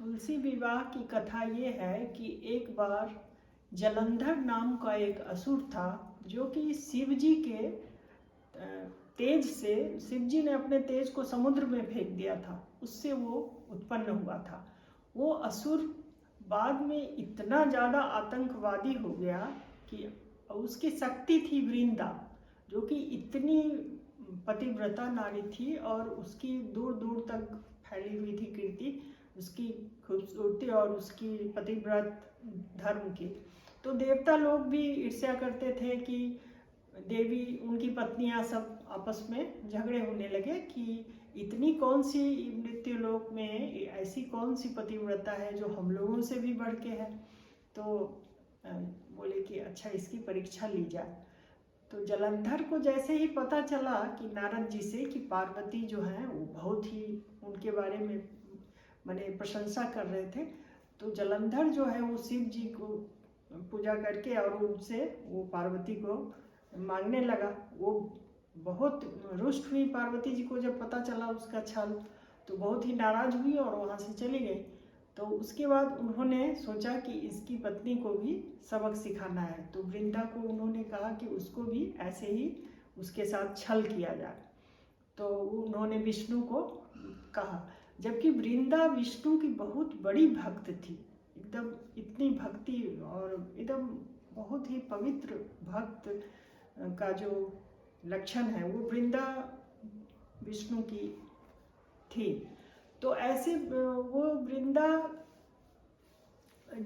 तुलसी विवाह की कथा ये है कि एक बार जलंधर नाम का एक असुर था जो कि शिव जी के तेज से, शिव जी ने अपने तेज को समुद्र में फेंक दिया था, उससे वो उत्पन्न हुआ था। वो असुर बाद में इतना ज़्यादा आतंकवादी हो गया कि उसकी शक्ति थी वृंदा, जो कि इतनी पतिव्रता नारी थी और उसकी दूर दूर तक फैली हुई थी कीर्ति, उसकी खूबसूरती और उसकी पतिव्रत धर्म की। तो देवता लोग भी ईर्ष्या करते थे कि देवी, उनकी पत्नियां सब आपस में झगड़े होने लगे कि इतनी कौन सी मृत्युलोक में ऐसी कौन सी पतिव्रता है जो हम लोगों से भी बढ़ के है। तो बोले कि अच्छा, इसकी परीक्षा ली जाए। तो जलंधर को जैसे ही पता चला कि नारद जी से कि पार्वती जो है वो बहुत ही उनके बारे में माने प्रशंसा कर रहे थे, तो जलंधर जो है वो शिव जी को पूजा करके और उनसे वो पार्वती को मांगने लगा। वो बहुत रुष्ट हुई पार्वती जी को जब पता चला उसका छल, तो बहुत ही नाराज हुई और वहाँ से चली गई। तो उसके बाद उन्होंने सोचा कि इसकी पत्नी को भी सबक सिखाना है, तो वृंदा को उन्होंने कहा कि उसको भी ऐसे ही उसके साथ छल किया जाए। तो उन्होंने विष्णु को कहा, जबकि वृंदा विष्णु की बहुत बड़ी भक्त थी, एकदम इतनी भक्ति और एकदम बहुत ही पवित्र भक्त का जो लक्षण है वो वृंदा विष्णु की थी। तो ऐसे वो वृंदा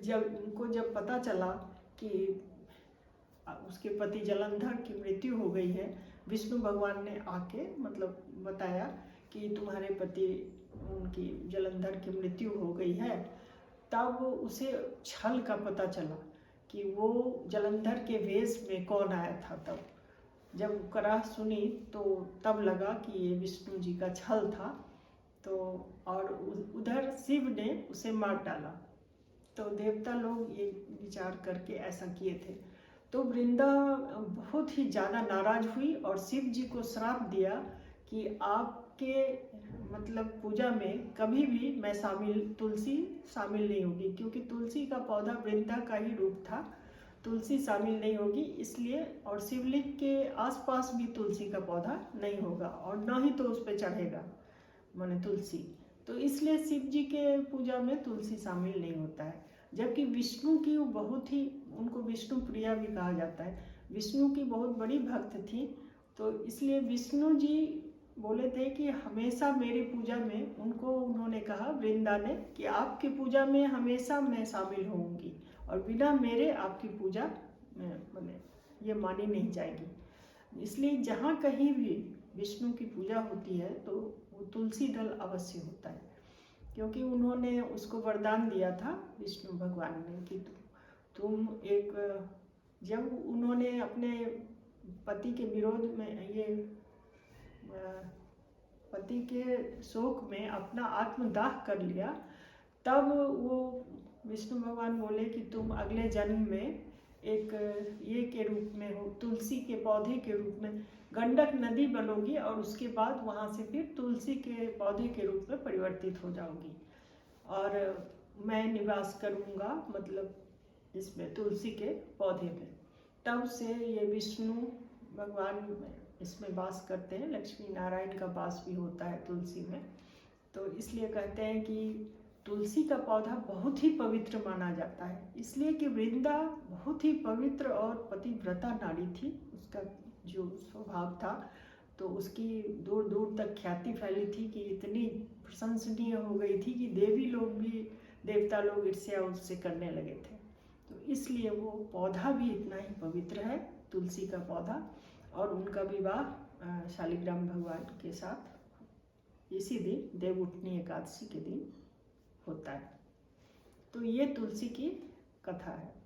जब पता चला कि उसके पति जलंधर की मृत्यु हो गई है, विष्णु भगवान ने आके मतलब बताया कि तुम्हारे पति उनकी जलंधर की मृत्यु हो गई है। तब उसे छल का पता चला कि वो जलंधर के वेश में कौन आया था। तब जब करा सुनी तो तब लगा कि ये विष्णु जी का छल था। तो और उधर शिव ने उसे मार डाला। तो देवता लोग ये विचार करके ऐसा किए थे। तो वृंदा बहुत ही ज़्यादा नाराज हुई और शिव जी को श्राप दिया कि आपके मतलब पूजा में कभी भी मैं तुलसी शामिल नहीं होगी, क्योंकि तुलसी का पौधा वृंदा का ही रूप था, तुलसी शामिल नहीं होगी इसलिए। और शिवलिंग के आसपास भी तुलसी का पौधा नहीं होगा और ना ही तो उस पर चढ़ेगा माने तुलसी। तो इसलिए शिव जी के पूजा में तुलसी शामिल नहीं होता है। जबकि विष्णु की वो बहुत ही, उनको विष्णु प्रिया भी कहा जाता है, विष्णु की बहुत बड़ी भक्त थी। तो इसलिए विष्णु जी बोले थे कि हमेशा मेरी पूजा में, उनको उन्होंने कहा वृंदा ने कि आपकी पूजा में हमेशा मैं शामिल होंगी और बिना मेरे आपकी पूजा माने ये मानी नहीं जाएगी। इसलिए जहाँ कहीं भी विष्णु की पूजा होती है तो वो तुलसी दल अवश्य होता है, क्योंकि उन्होंने उसको वरदान दिया था विष्णु भगवान ने कि तुम एक, जब उन्होंने अपने पति के विरोध में, ये पति के शोक में अपना आत्मदाह कर लिया, तब वो विष्णु भगवान बोले कि तुम अगले जन्म में एक ये के रूप में हो, तुलसी के पौधे के रूप में गंडक नदी बनोगी और उसके बाद वहाँ से फिर तुलसी के पौधे के रूप में परिवर्तित हो जाओगी और मैं निवास करूँगा मतलब इसमें तुलसी के पौधे में। तब से ये विष्णु भगवान इसमें वास करते हैं, लक्ष्मी नारायण का वास भी होता है तुलसी में। तो इसलिए कहते हैं कि तुलसी का पौधा बहुत ही पवित्र माना जाता है, इसलिए कि वृंदा बहुत ही पवित्र और पतिव्रता नारी थी। उसका जो स्वभाव था तो उसकी दूर दूर तक ख्याति फैली थी कि इतनी प्रशंसनीय हो गई थी कि देवी लोग भी, देवता लोग ईर्ष्या उससे करने लगे थे। तो इसलिए वो पौधा भी इतना ही पवित्र है, तुलसी का पौधा। और उनका विवाह शालिग्राम भगवान के साथ इसी दिन देवउठनी एकादशी के दिन होता है। तो ये तुलसी की कथा है।